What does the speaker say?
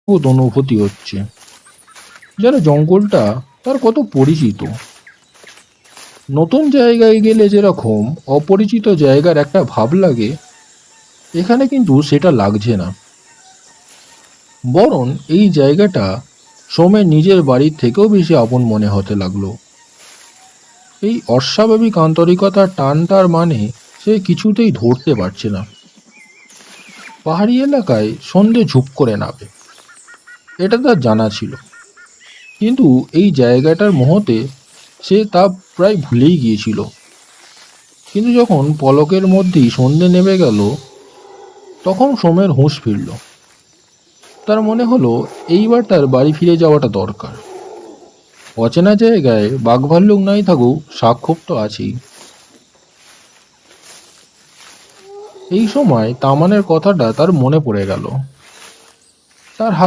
অদ্ভুত অনুভূতি হচ্ছে, যেন জঙ্গলটা তার কত পরিচিত। নতুন জায়গায় গেলে যেরকম অপরিচিত জায়গার একটা ভাব লাগে, এখানে কিন্তু সেটা লাগছে না। বরং এই জায়গাটা সোমের নিজের বাড়ির থেকেও বেশি আপন মনে হতে লাগলো। এই অস্বাভাবিক আন্তরিকতার টানটার মানে সে কিছুতেই ধরতে পারছে না। পাহাড়ি এলাকায় সন্ধে ঝুপ করে নামে, এটা তার জানা ছিল, কিন্তু এই জায়গাটার মোহতে সে তা প্রায় ভুলেই গিয়েছিল। কিন্তু যখন পলকের মধ্যেই সন্ধে নেমে গেল, তখন সোমের হুঁশ ফিরল। তার মনে হলো এইবার তার বাড়ি ফিরে যাওয়াটা দরকার। অচেনা জায়গায় বাঘভাল্লুক নাই থাকুক, সাক্ষোভ তো আছেই। এই সময় তামানের কথাটা তার মনে পড়ে গেল। তার হাত